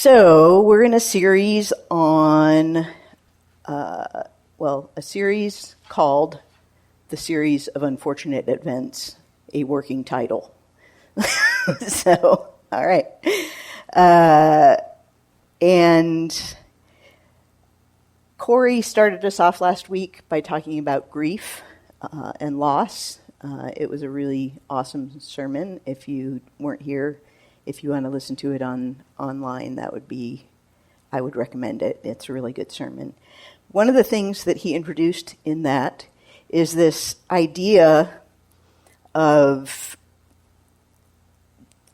So we're in a series on, a series called The Series of Unfortunate Events, a working title. So, all right. And Corey started us off last week by talking about grief and loss. It was a really awesome sermon. If you weren't here, if you want to listen to it online, I would recommend it. It's a really good sermon. One of the things that he introduced in that is this idea of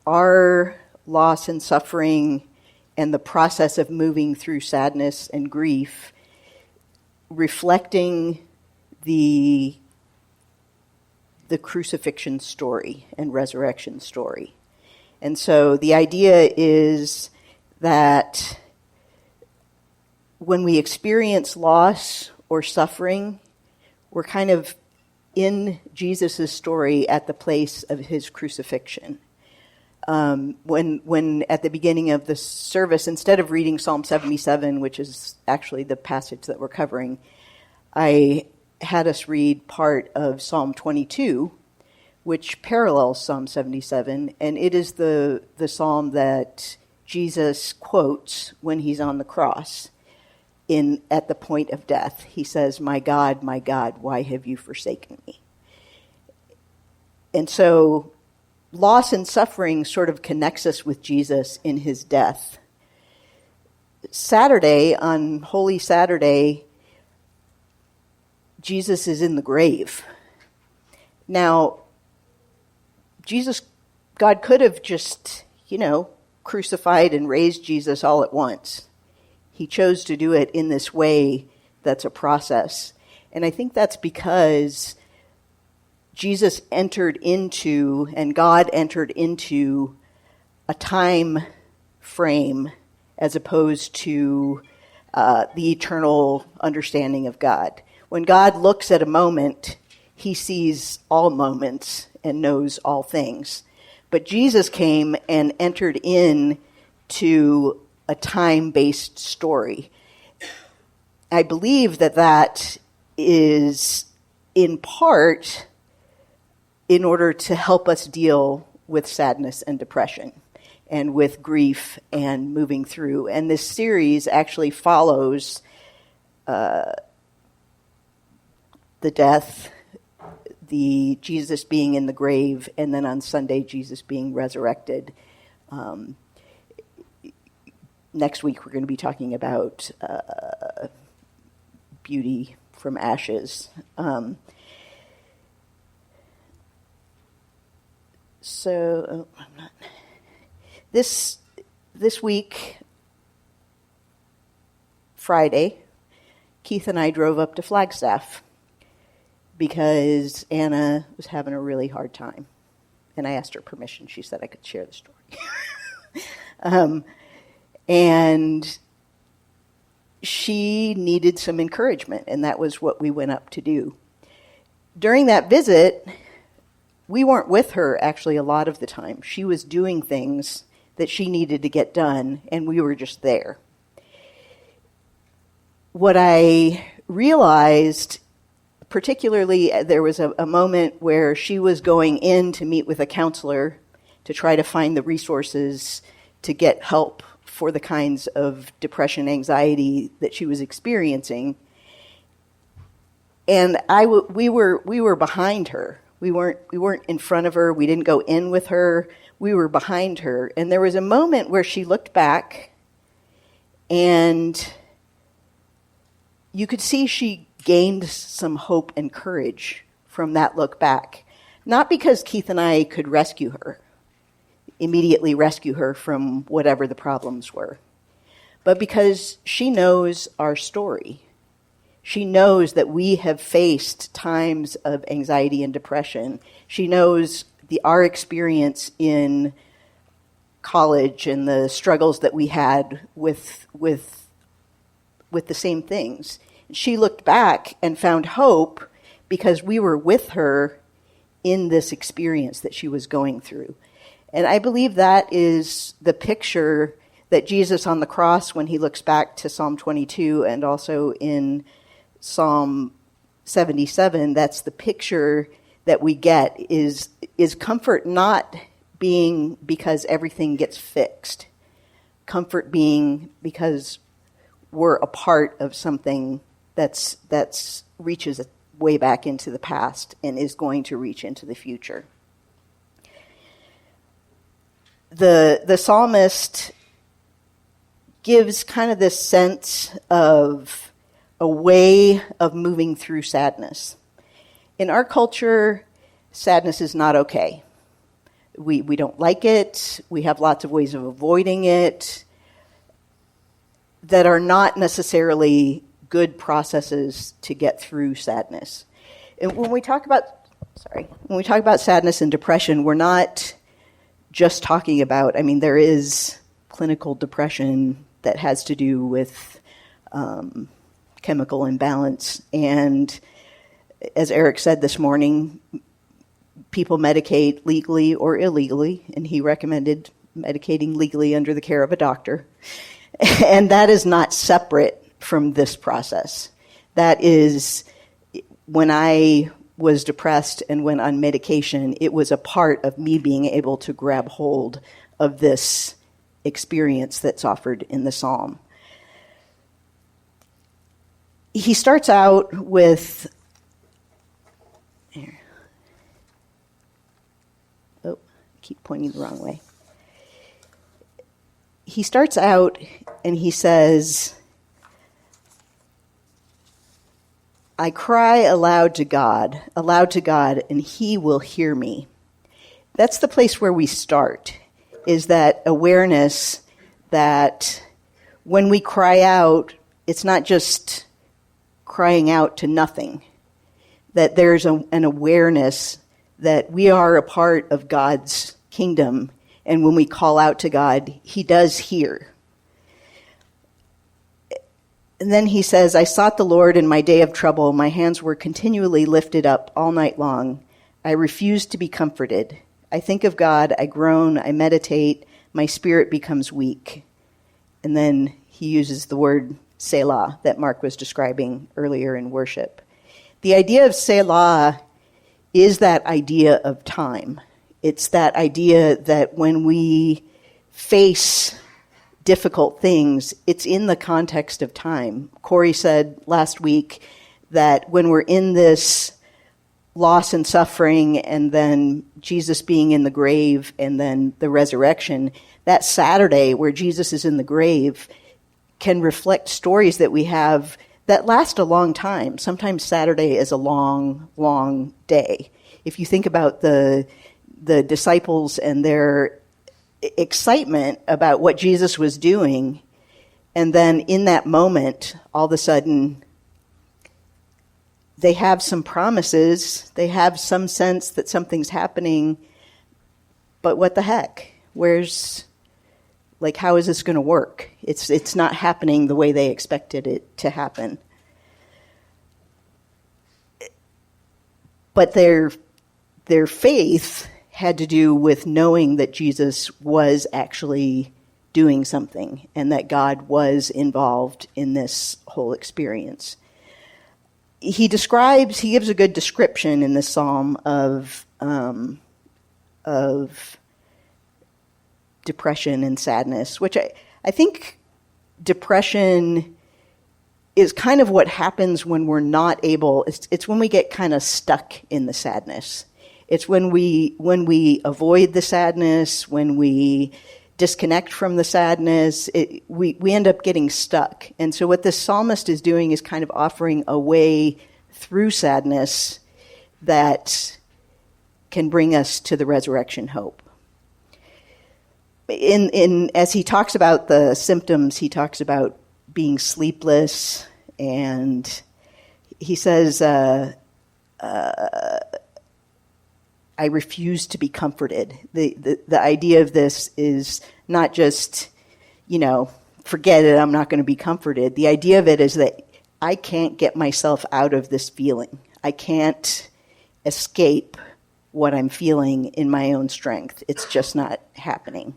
our loss and suffering and the process of moving through sadness and grief, reflecting the crucifixion story and resurrection story. And so the idea is that when we experience loss or suffering, we're kind of in Jesus' story at the place of his crucifixion. When at the beginning of the service, instead of reading Psalm 77, which is actually the passage that we're covering, I had us read part of Psalm 22, which parallels Psalm 77, and it is the psalm that Jesus quotes when he's on the cross at the point of death. He says, my God, why have you forsaken me?" And so loss and suffering sort of connects us with Jesus in his death. Saturday, on Holy Saturday, Jesus is in the grave. Now, God could have just, crucified and raised Jesus all at once. He chose to do it in this way that's a process. And I think that's because Jesus entered into, and God entered into, a time frame as opposed to the eternal understanding of God. When God looks at a moment, he sees all moments and knows all things. But Jesus came and entered into a time-based story. I believe that is in part in order to help us deal with sadness and depression and with grief and moving through. And this series actually follows the death, the Jesus being in the grave, and then on Sunday, Jesus being resurrected. Next week, we're going to be talking about beauty from ashes. This week, Friday, Keith and I drove up to Flagstaff because Anna was having a really hard time. And I asked her permission. She said I could share the story. And she needed some encouragement, and that was what we went up to do. During that visit, we weren't with her actually a lot of the time. She was doing things that she needed to get done, and we were just there. What I realized, particularly, there was a moment where she was going in to meet with a counselor to try to find the resources to get help for the kinds of depression, anxiety that she was experiencing. And we were behind her. We weren't in front of her. We didn't go in with her. We were behind her. And there was a moment where she looked back, and you could see she gained some hope and courage from that look back. Not because Keith and I could immediately rescue her from whatever the problems were, but because she knows our story. She knows that we have faced times of anxiety and depression. She knows our experience in college and the struggles that we had with the same things. She looked back and found hope because we were with her in this experience that she was going through. And I believe that is the picture that Jesus on the cross, when he looks back to Psalm 22 and also in Psalm 77, that's the picture that we get, is comfort not being because everything gets fixed. Comfort being because we're a part of something that's reaches way back into the past and is going to reach into the future. The psalmist gives kind of this sense of a way of moving through sadness. In our culture, sadness is not okay. We don't like it. We have lots of ways of avoiding it that are not necessarily good processes to get through sadness. And when we talk about sadness and depression, we're not just talking about, there is clinical depression that has to do with chemical imbalance. And as Eric said this morning, people medicate legally or illegally, and he recommended medicating legally under the care of a doctor. And that is not separate from this process. That is, when I was depressed and went on medication, it was a part of me being able to grab hold of this experience that's offered in the psalm. He starts out with... keep pointing the wrong way. He starts out and he says, I cry aloud to God, and he will hear me. That's the place where we start, is that awareness that when we cry out, it's not just crying out to nothing, that there's an awareness that we are a part of God's kingdom, and when we call out to God, he does hear. And then he says, I sought the Lord in my day of trouble. My hands were continually lifted up all night long. I refused to be comforted. I think of God, I groan, I meditate, my spirit becomes weak. And then he uses the word Selah that Mark was describing earlier in worship. The idea of Selah is that idea of time. It's that idea that when we face difficult things, it's in the context of time. Corey said last week that when we're in this loss and suffering, and then Jesus being in the grave, and then the resurrection, that Saturday where Jesus is in the grave can reflect stories that we have that last a long time. Sometimes Saturday is a long, long day. If you think about the disciples and their excitement about what Jesus was doing, and then in that moment, all of a sudden, they have some promises, they have some sense that something's happening, but what the heck? How is this going to work? It's not happening the way they expected it to happen. But their faith had to do with knowing that Jesus was actually doing something and that God was involved in this whole experience. He gives a good description in this psalm of depression and sadness, which I think depression is kind of what happens when we're not able, it's when we get kind of stuck in the sadness. It's when we avoid the sadness, when we disconnect from the sadness, we end up getting stuck. And so what this psalmist is doing is kind of offering a way through sadness that can bring us to the resurrection hope. As he talks about the symptoms, he talks about being sleepless, and he says, I refuse to be comforted. The idea of this is not just, forget it, I'm not going to be comforted. The idea of it is that I can't get myself out of this feeling. I can't escape what I'm feeling in my own strength. It's just not happening.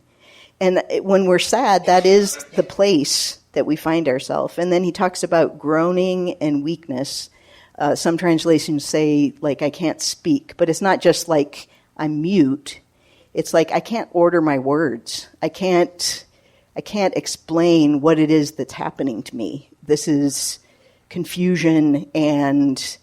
And when we're sad, that is the place that we find ourselves. And then he talks about groaning and weakness. Some translations say, like, I can't speak. But it's not just like I'm mute. It's like I can't order my words. I can't explain what it is that's happening to me. This is confusion, and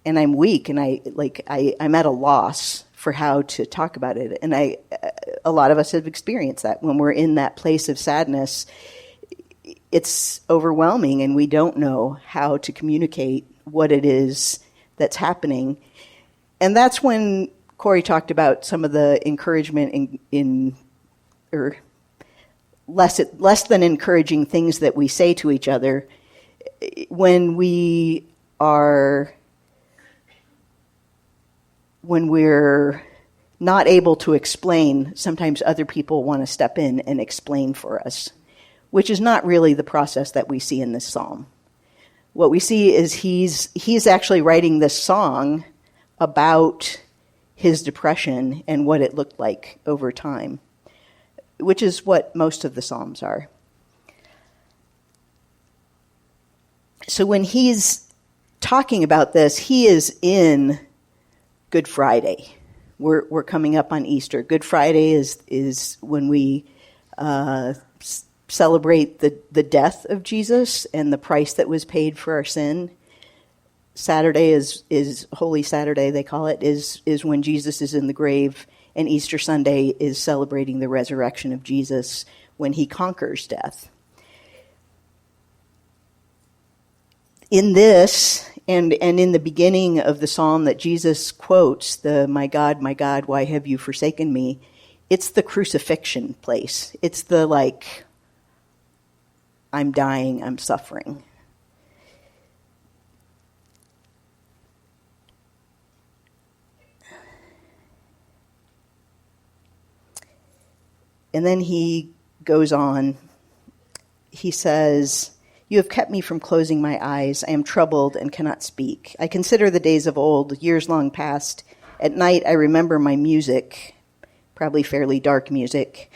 I'm weak, and I'm at a loss for how to talk about it. And a lot of us have experienced that when we're in that place of sadness. It's overwhelming, and we don't know how to communicate what it is that's happening. And that's when Corey talked about some of the encouragement or less than encouraging things that we say to each other when we're not able to explain. Sometimes other people want to step in and explain for us, which is not really the process that we see in this psalm. What we see is he's actually writing this song about his depression and what it looked like over time, which is what most of the Psalms are. So when he's talking about this, he is in Good Friday. We're coming up on Easter. Good Friday is when we celebrate the death of Jesus and the price that was paid for our sin. Saturday is Holy Saturday, they call it, is when Jesus is in the grave, and Easter Sunday is celebrating the resurrection of Jesus when he conquers death. In this, and in the beginning of the psalm that Jesus quotes, the my God, why have you forsaken me?" It's the crucifixion place. It's the like, I'm dying, I'm suffering. And then he goes on. He says, "You have kept me from closing my eyes. I am troubled and cannot speak. I consider the days of old, years long past. At night I remember my music," probably fairly dark music.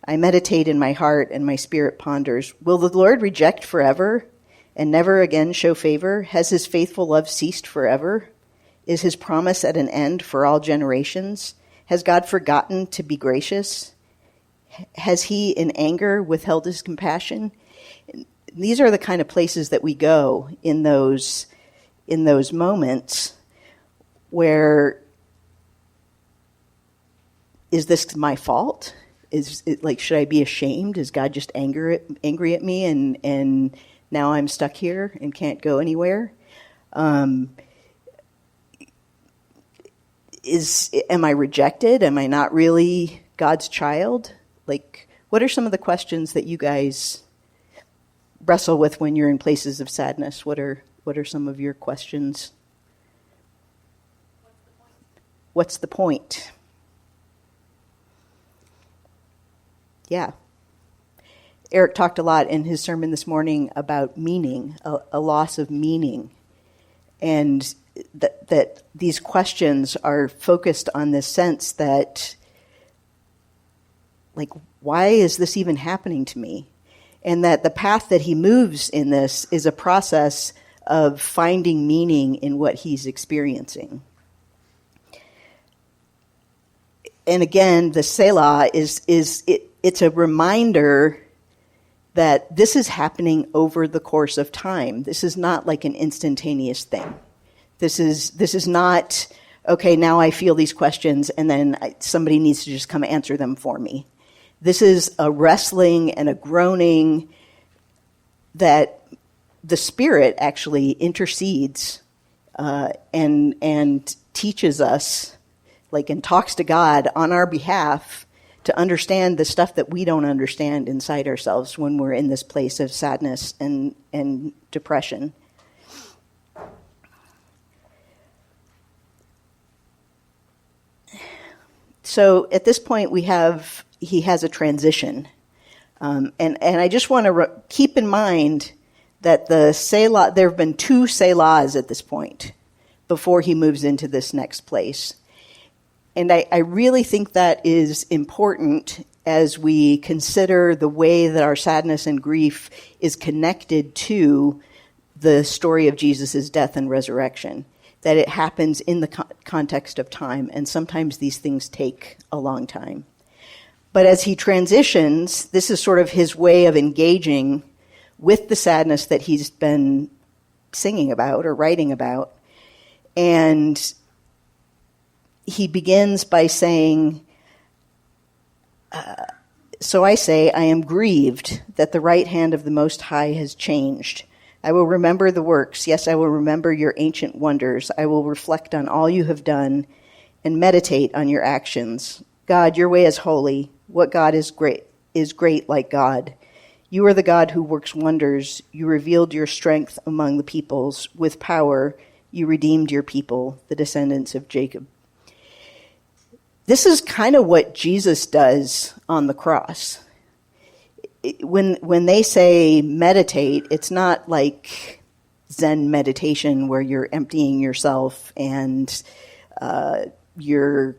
"I meditate in my heart, and my spirit ponders. Will the Lord reject forever and never again show favor? Has his faithful love ceased forever? Is his promise at an end for all generations? Has God forgotten to be gracious? Has he in anger withheld his compassion?" These are the kind of places that we go in those moments where, is this my fault? Is it like, should I be ashamed? Is God just angry at me and now I'm stuck here and can't go anywhere? Am I rejected? Am I not really God's child? Like, what are some of the questions that you guys wrestle with when you're in places of sadness? What are some of your questions? What's the point? Yeah. Eric talked a lot in his sermon this morning about meaning, a loss of meaning, and that these questions are focused on this sense that, like, why is this even happening to me? And that the path that he moves in this is a process of finding meaning in what he's experiencing. And again, the Selah it's a reminder that this is happening over the course of time. This is not like an instantaneous thing. This is not, okay, now I feel these questions and then somebody needs to just come answer them for me. This is a wrestling and a groaning that the Spirit actually intercedes and teaches us, like, and talks to God on our behalf to understand the stuff that we don't understand inside ourselves when we're in this place of sadness and depression. So at this point he has a transition. And I just want to keep in mind that the Selah, there have been two Selahs at this point before he moves into this next place. And I really think that is important as we consider the way that our sadness and grief is connected to the story of Jesus' death and resurrection, that it happens in the context of time, and sometimes these things take a long time. But as he transitions, this is sort of his way of engaging with the sadness that he's been singing about or writing about. And he begins by saying, so I say, I am grieved that the right hand of the Most High has changed. I will remember the works. Yes, I will remember your ancient wonders. I will reflect on all you have done and meditate on your actions. God, your way is holy. What God is great like God. You are the God who works wonders. You revealed your strength among the peoples. With power, you redeemed your people, the descendants of Jacob. This is kind of what Jesus does on the cross. When they say meditate, it's not like Zen meditation where you're emptying yourself and you're,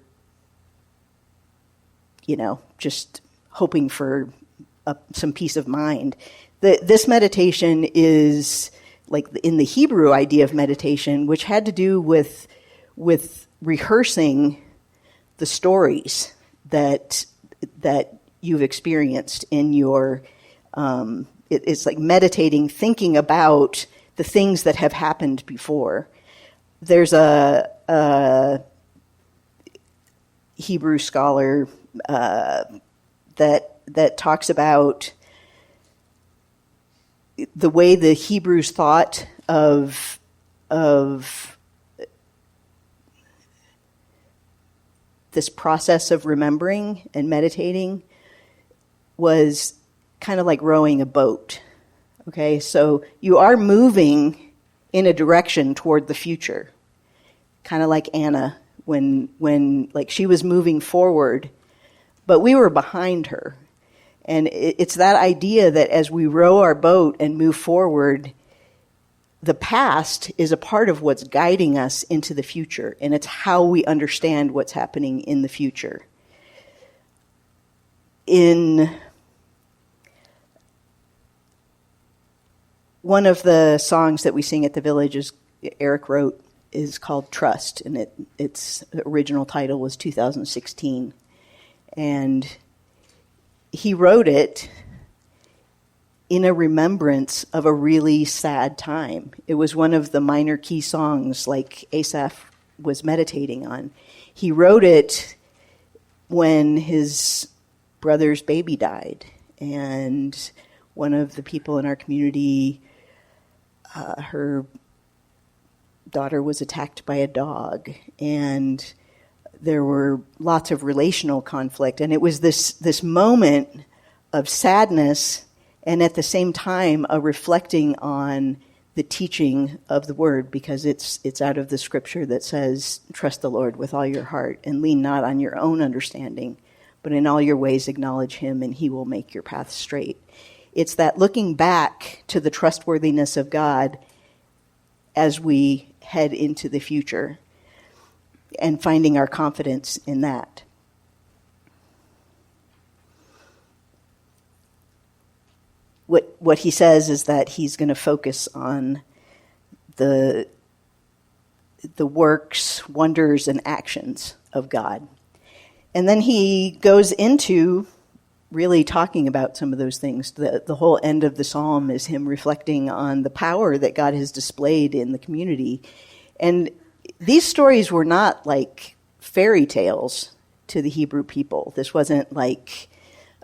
just hoping for some peace of mind. This meditation is like in the Hebrew idea of meditation, which had to do with rehearsing the stories that you've experienced in your, it's like meditating, thinking about the things that have happened before. There's a Hebrew scholar that talks about the way the Hebrews thought of this process of remembering and meditating was kind of like rowing a boat. Okay, so you are moving in a direction toward the future, kind of like Anna when like she was moving forward, but we were behind her. And it's that idea that as we row our boat and move forward, the past is a part of what's guiding us into the future, and it's how we understand what's happening in the future. In one of the songs that we sing at the village, Eric wrote, is called Trust, and its original title was 2016. And he wrote it in a remembrance of a really sad time. It was one of the minor key songs like Asaph was meditating on. He wrote it when his brother's baby died, and one of the people in our community, her daughter was attacked by a dog, and there were lots of relational conflict, and it was this moment of sadness and at the same time a reflecting on the teaching of the word, because it's out of the scripture that says, trust the Lord with all your heart and lean not on your own understanding, but in all your ways acknowledge him and he will make your path straight. It's that looking back to the trustworthiness of God as we head into the future and finding our confidence in that. What he says is that he's going to focus on the works, wonders, and actions of God. And then he goes into really talking about some of those things. The whole end of the psalm is him reflecting on the power that God has displayed in the community. And these stories were not like fairy tales to the Hebrew people. This wasn't like,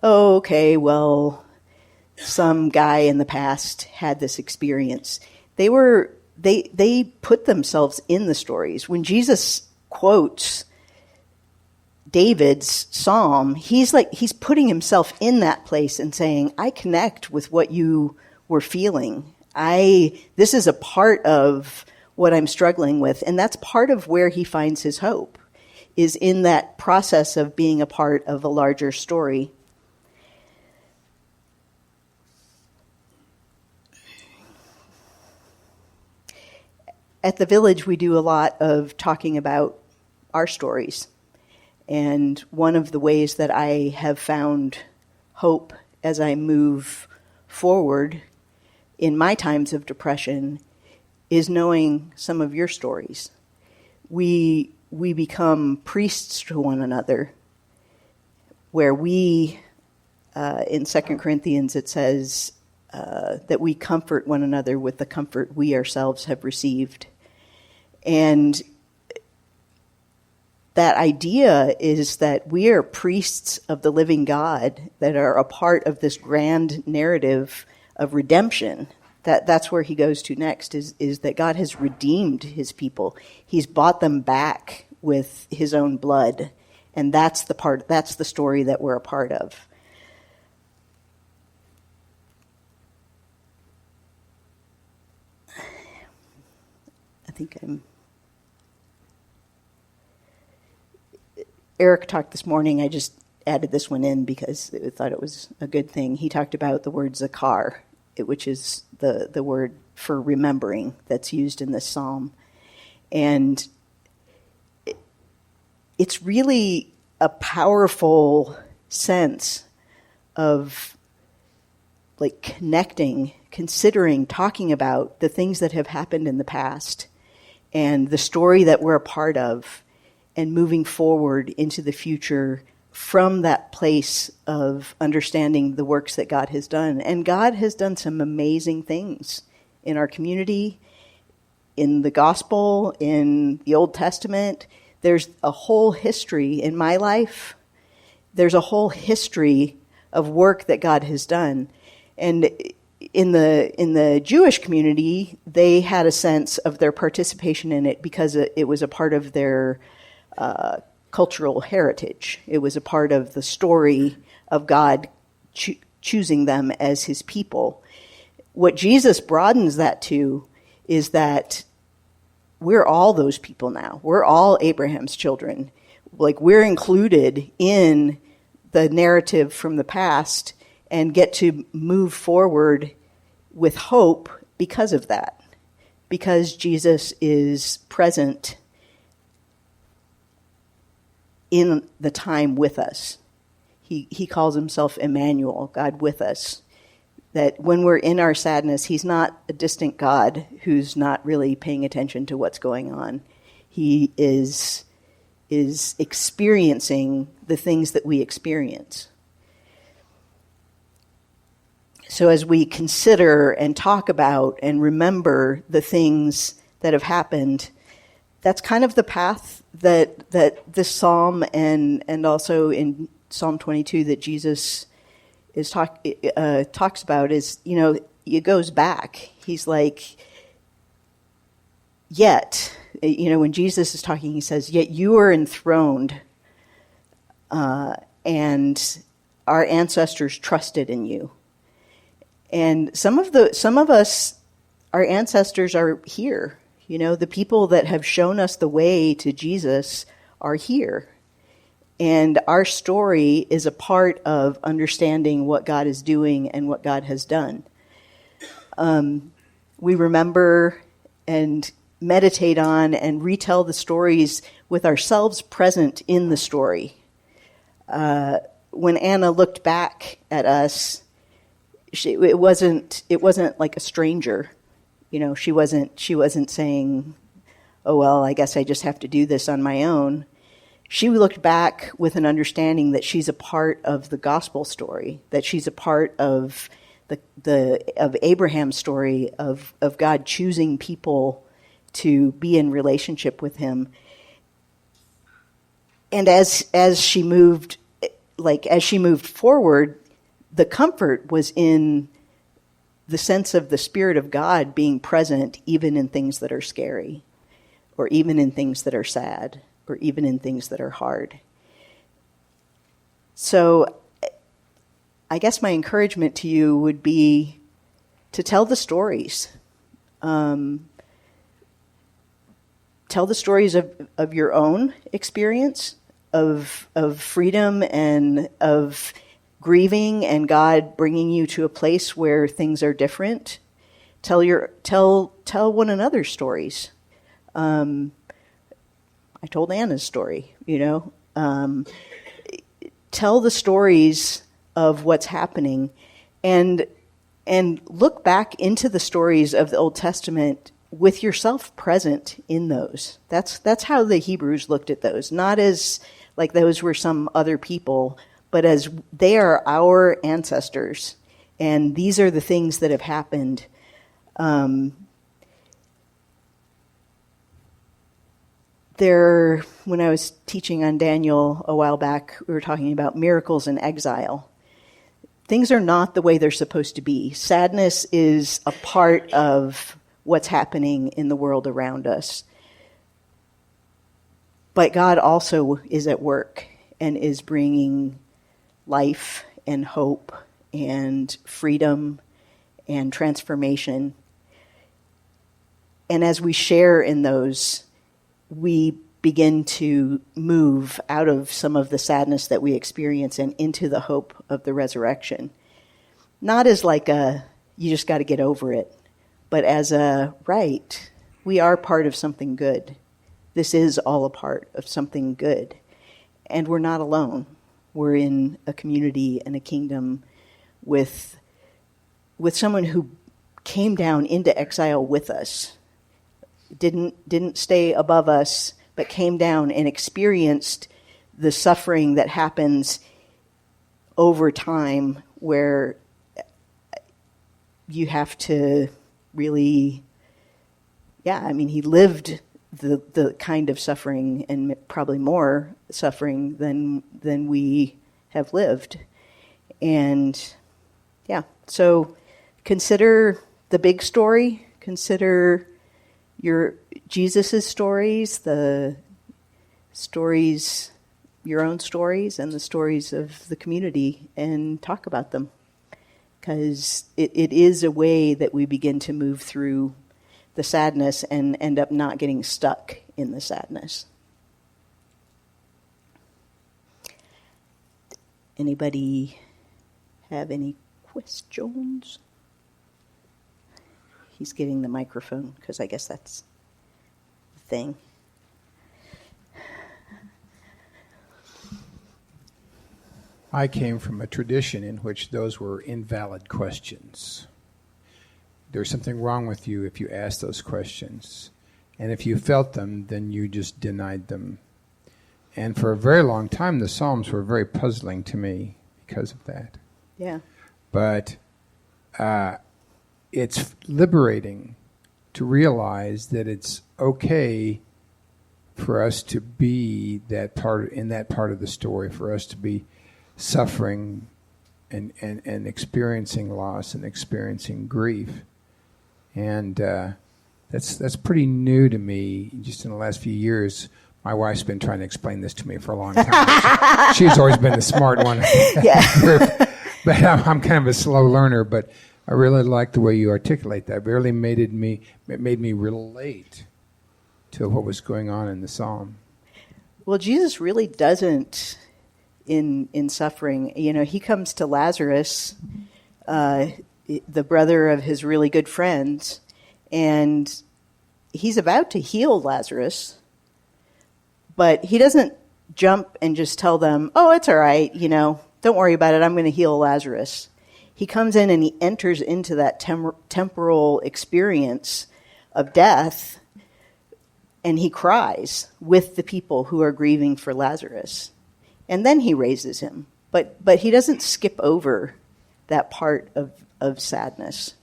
oh, okay, well, some guy in the past had this experience. They put themselves in the stories. When Jesus quotes David's psalm, he's putting himself in that place and saying, I connect with what you were feeling. This is a part of what I'm struggling with. And that's part of where he finds his hope, is in that process of being a part of a larger story. At the village, we do a lot of talking about our stories. And one of the ways that I have found hope as I move forward in my times of depression is knowing some of your stories. We become priests to one another, where we, in 2 Corinthians, it says that we comfort one another with the comfort we ourselves have received. And that idea is that we are priests of the living God that are a part of this grand narrative of redemption. That's where he goes to next, is that God has redeemed his people. He's bought them back with his own blood. And that's the story that we're a part of. I think Eric talked this morning. I just added this one in because I thought it was a good thing. He talked about the word zakar, which is the word for remembering that's used in this psalm. And it's really a powerful sense of like connecting, considering, talking about the things that have happened in the past and the story that we're a part of, and moving forward into the future from that place of understanding the works that God has done. And God has done some amazing things in our community, in the gospel, in the Old Testament. There's a whole history in my life. There's a whole history of work that God has done. And in the Jewish community, they had a sense of their participation in it because it was a part of their cultural heritage. It was a part of the story of God choosing them as his people. What Jesus broadens that to is that we're all those people now. We're all Abraham's children. Like, we're included in the narrative from the past and get to move forward with hope because of that. Because Jesus is present in the time with us. He calls himself Emmanuel, God with us. That when we're in our sadness, he's not a distant God who's not really paying attention to what's going on. He is experiencing the things that we experience. So as we consider and talk about and remember the things that have happened, that's kind of the path that this psalm and also in Psalm 22 that Jesus is talks about is, it goes back. He's like, yet, when Jesus is talking, he says, yet you are enthroned, and our ancestors trusted in you. And some of us, our ancestors are here. The people that have shown us the way to Jesus are here. And our story is a part of understanding what God is doing and what God has done. We remember and meditate on and retell the stories with ourselves present in the story. When Anna looked back at us, it wasn't like a stranger. She wasn't saying, "Oh well, I guess I just have to do this on my own." She looked back with an understanding that she's a part of the gospel story, that she's a part of of Abraham's story of God choosing people to be in relationship with him. And as she moved forward, the comfort was in the sense of the Spirit of God being present even in things that are scary, or even in things that are sad, or even in things that are hard. So I guess my encouragement to you would be to tell the stories. Tell the stories of your own experience, of freedom and of grieving and God bringing you to a place where things are different. Tell one another's stories. I told Anna's story, Tell the stories of what's happening, and look back into the stories of the Old Testament with yourself present in those. That's how the Hebrews looked at those, not as like those were some other people, but as they are our ancestors, and these are the things that have happened. When I was teaching on Daniel a while back, we were talking about miracles in exile. Things are not the way they're supposed to be. Sadness is a part of what's happening in the world around us. But God also is at work and is bringing life and hope and freedom and transformation. And as we share in those, we begin to move out of some of the sadness that we experience and into the hope of the resurrection. Not as like you just got to get over it, but as we are part of something good. This is all a part of something good. And we're not alone. We're in a community and a kingdom with someone who came down into exile with us. Didn't stay above us, but came down and experienced the suffering that happens over time, where you have to really, he lived the kind of suffering, and probably more suffering than we have lived. And so consider the big story, consider your Jesus's stories, the stories, your own stories, and the stories of the community, and talk about them. Because it is a way that we begin to move through the sadness and end up not getting stuck in the sadness. Anybody have any questions? He's getting the microphone, because I guess that's the thing. I came from a tradition in which those were invalid questions. There's something wrong with you if you ask those questions. And if you felt them, then you just denied them. And for a very long time, the Psalms were very puzzling to me because of that. Yeah. But it's liberating to realize that it's okay for us to be in that part of the story, for us to be suffering and experiencing loss and experiencing grief. And that's pretty new to me. Just in the last few years, my wife's been trying to explain this to me for a long time. She's always been the smart one. Yeah. But I'm kind of a slow learner, but I really like the way you articulate that. It really made me relate to what was going on in the psalm. Well, Jesus really doesn't in suffering. He comes to Lazarus, the brother of his really good friends, and he's about to heal Lazarus, but he doesn't jump and just tell them, "Oh, it's all right, don't worry about it, I'm going to heal Lazarus." He comes in and he enters into that temporal experience of death, and he cries with the people who are grieving for Lazarus. And then he raises him. But he doesn't skip over that part of sadness.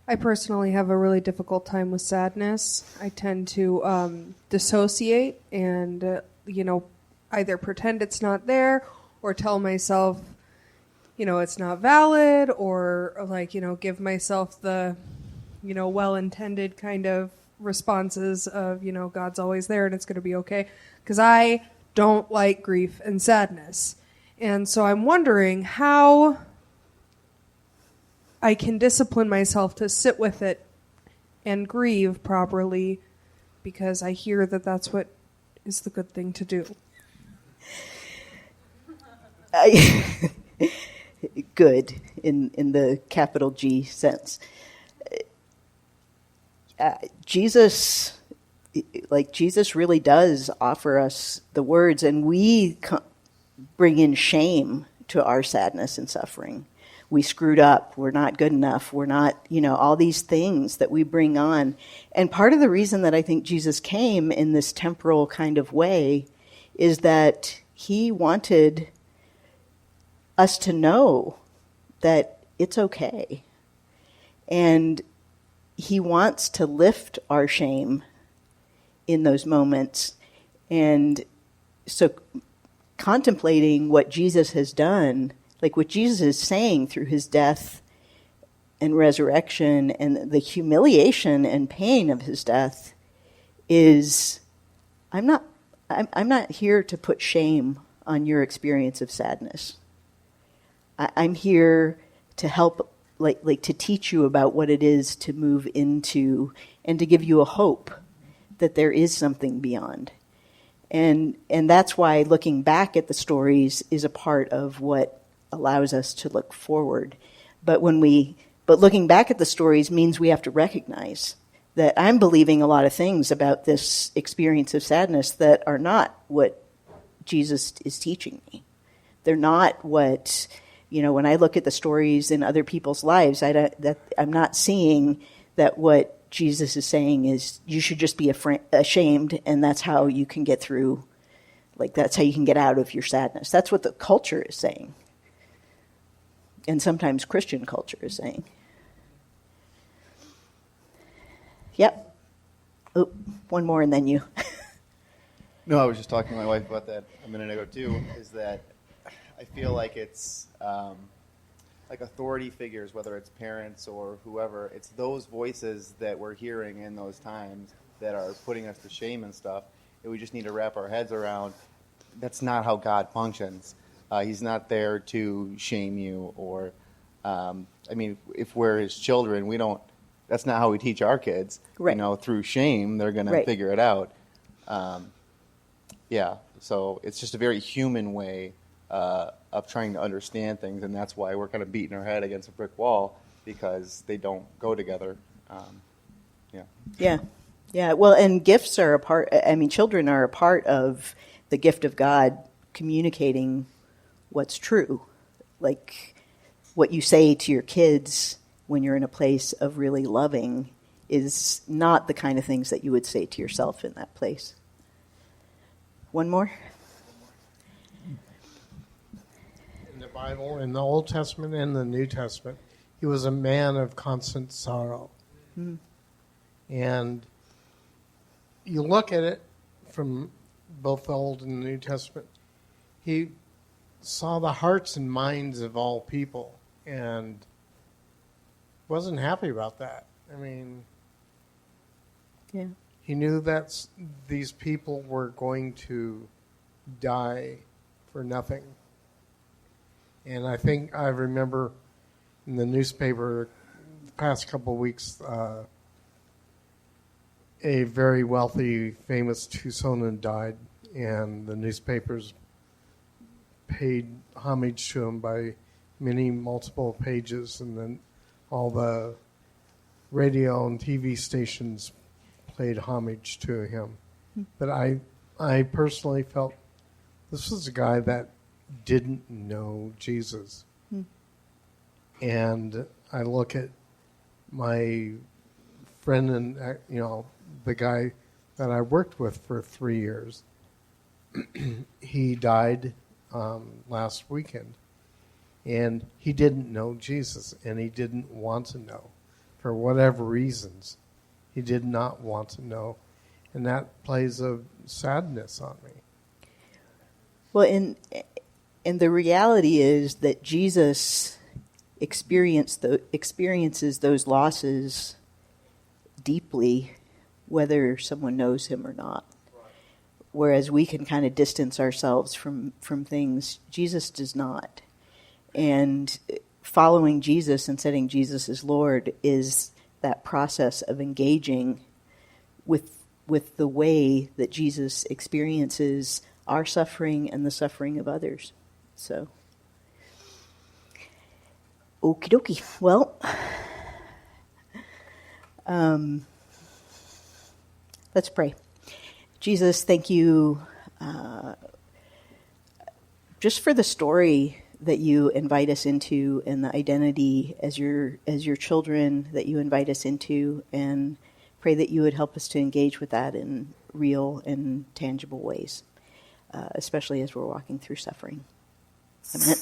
I personally have a really difficult time with sadness. I tend to dissociate and, either pretend it's not there or tell myself, it's not valid, or give myself the, well-intended kind of responses of, God's always there and it's going to be okay. Because I don't like grief and sadness. And so I'm wondering how I can discipline myself to sit with it and grieve properly, because I hear that that's what is the good thing to do. Good in the capital G sense. Jesus really does offer us the words, and we bring in shame to our sadness and suffering. We screwed up. We're not good enough. We're not, all these things that we bring on. And part of the reason that I think Jesus came in this temporal kind of way is that he wanted us to know that it's okay. And he wants to lift our shame in those moments. And so contemplating what Jesus has done, like what Jesus is saying through his death and resurrection and the humiliation and pain of his death, is I'm not here to put shame on your experience of sadness. I'm here to help, like to teach you about what it is to move into and to give you a hope that there is something beyond. And that's why looking back at the stories is a part of what allows us to look forward. But looking back at the stories means we have to recognize that I'm believing a lot of things about this experience of sadness that are not what Jesus is teaching me. They're not what, when I look at the stories in other people's lives, I'm not seeing that what Jesus is saying is you should just be ashamed, and that's how you can get through, that's how you can get out of your sadness. That's what the culture is saying. And sometimes Christian culture is saying. Yep. Oh, one more and then you. No, I was just talking to my wife about that a minute ago too, is that I feel like it's like authority figures, whether it's parents or whoever, it's those voices that we're hearing in those times that are putting us to shame and stuff, that we just need to wrap our heads around. That's not how God functions. He's not there to shame you or, if we're his children, that's not how we teach our kids. Right. Through shame, they're going to figure it out. So it's just a very human way of trying to understand things, and that's why we're kind of beating our head against a brick wall, because they don't go together. Yeah. Well, and gifts are children are a part of the gift of God communicating what's true. Like what you say to your kids when you're in a place of really loving is not the kind of things that you would say to yourself in that place. One more? In the Bible, in the Old Testament and the New Testament, he was a man of constant sorrow. Mm. And you look at it from both the Old and the New Testament, he saw the hearts and minds of all people and wasn't happy about that. Yeah. He knew that these people were going to die for nothing. And I remember in the newspaper the past couple of weeks, a very wealthy, famous Tucsonan died, and the newspapers paid homage to him by multiple pages, and then all the radio and TV stations played homage to him. But I personally felt this was a guy that didn't know Jesus. And I look at my friend and, the guy that I worked with for 3 years. He died last weekend. And he didn't know Jesus, and he didn't want to know. For whatever reasons, he did not want to know. And that plays a sadness on me. Well, and the reality is that Jesus experiences those losses deeply, whether someone knows him or not. Whereas we can kind of distance ourselves from things, Jesus does not. And following Jesus and setting Jesus as Lord is that process of engaging with the way that Jesus experiences our suffering and the suffering of others. So, okie dokie. Well, Let's pray. Jesus, thank you just for the story that you invite us into and the identity as your children that you invite us into, and pray that you would help us to engage with that in real and tangible ways, especially as we're walking through suffering. Amen.